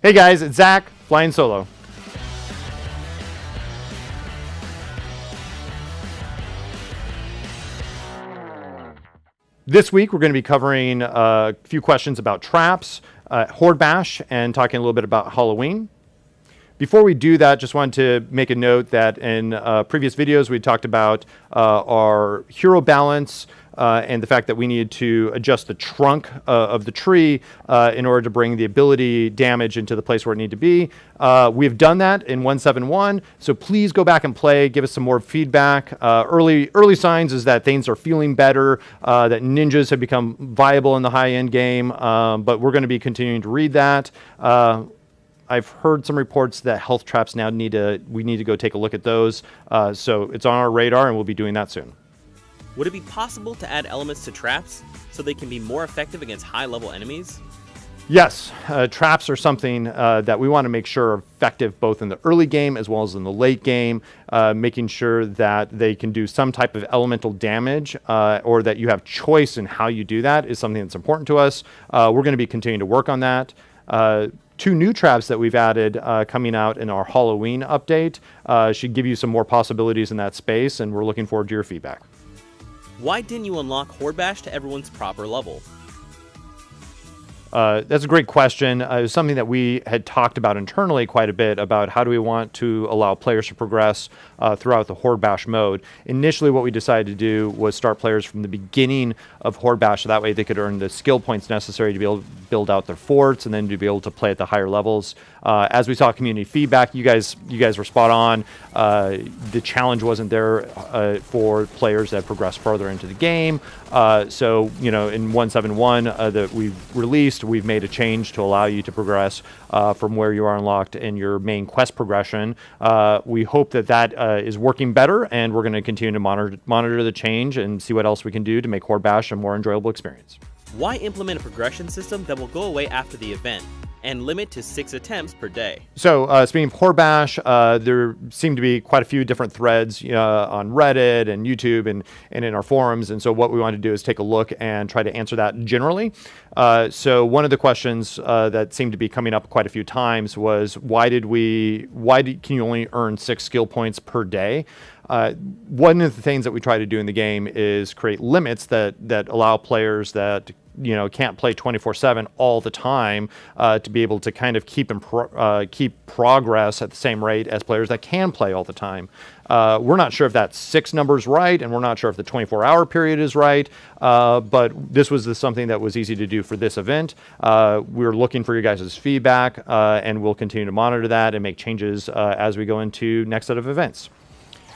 Hey guys, it's Zach, flying solo. This week we're going to be covering a few questions about traps, Horde Bash, and talking a little bit about Halloween. Before we do that, just wanted to make a note that in previous videos we talked about our hero balance and the fact that we needed to adjust the trunk of the tree in order to bring the ability damage into the place where it needed to be. We've done that in 1.7.1, so please go back and play, give us some more feedback. Early signs is that things are feeling better, that ninjas have become viable in the high-end game, but we're going to be continuing to read that. I've heard some reports that health traps now we need to go take a look at those. So it's on our radar and we'll be doing that soon. Would it be possible to add elements to traps so they can be more effective against high-level enemies? Yes, traps are something that we want to make sure are effective both in the early game as well as in the late game, making sure that they can do some type of elemental damage or that you have choice in how you do that is something that's important to us. We're going to be continuing to work on that. Two new traps that we've added coming out in our Halloween update should give you some more possibilities in that space, and we're looking forward to your feedback. Why didn't you unlock Horde Bash to everyone's proper level? That's a great question. It was something that we had talked about internally quite a bit about how do we want to allow players to progress throughout the Horde Bash mode. Initially, what we decided to do was start players from the beginning of Horde Bash, so that way they could earn the skill points necessary to be able to build out their forts and then to be able to play at the higher levels. As we saw community feedback, you guys were spot on. The challenge wasn't there for players that progressed further into the game. So, in 1.7.1 that we've released, we've made a change to allow you to progress from where you are unlocked in your main quest progression. We hope that is working better, and we're going to continue to monitor the change and see what else we can do to make Horde Bash a more enjoyable experience. Why implement a progression system that will go away after the event and limit to 6 attempts per day? So speaking of Horde Bash, there seem to be quite a few different threads on Reddit and YouTube and in our forums. And so what we want to do is take a look and try to answer that generally. So one of the questions that seemed to be coming up quite a few times was why can you only earn 6 skill points per day? One of the things that we try to do in the game is create limits that allow players that can't play 24/7 all the time to be able to kind of keep progress at the same rate as players that can play all the time. We're not sure if that 6 number is right, and we're not sure if the 24-hour period is right, but this was something that was easy to do for this event. We're looking for your guys' feedback, and we'll continue to monitor that and make changes as we go into next set of events.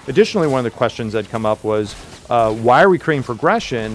Additionally, one of the questions that come up was, why are we creating progression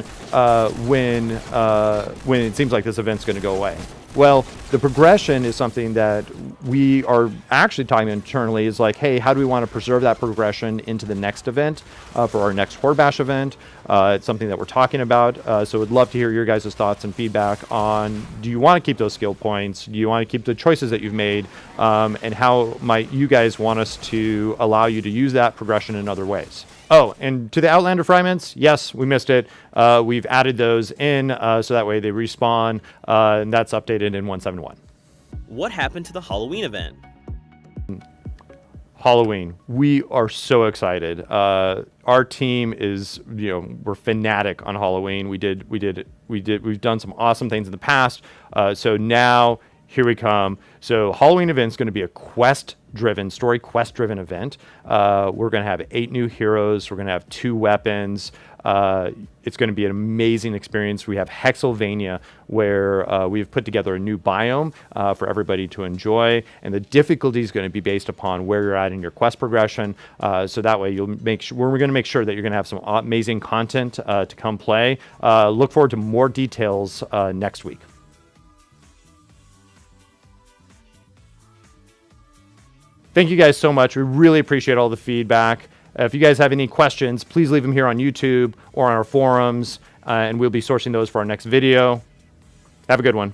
when it seems like this event's going to go away? Well, the progression is something that we are actually talking internally is like, hey, how do we want to preserve that progression into the next event for our next Horde Bash event? It's something that we're talking about. So we'd love to hear your guys' thoughts and feedback on, do you want to keep those skill points? Do you want to keep the choices that you've made? And how might you guys want us to allow you to use that progression in other ways? Oh, and to the Outlander fragments, yes, we missed it. We've added those in so that way they respawn, and that's updated in 1.7.1. What happened to the Halloween event? Halloween, we are so excited. Our team is, we're fanatic on Halloween. We've done some awesome things in the past. So now here we come. So Halloween event is going to be a story quest-driven event. We're going to have 8 new heroes. We're going to have 2 weapons. It's going to be an amazing experience. We have Hexylvania, where we've put together a new biome for everybody to enjoy, and the difficulty is going to be based upon where you're at in your quest progression. So that way, we're going to make sure that you're going to have some amazing content to come play. Look forward to more details next week. Thank you guys so much. We really appreciate all the feedback. If you guys have any questions, please leave them here on YouTube or on our forums, and we'll be sourcing those for our next video. Have a good one.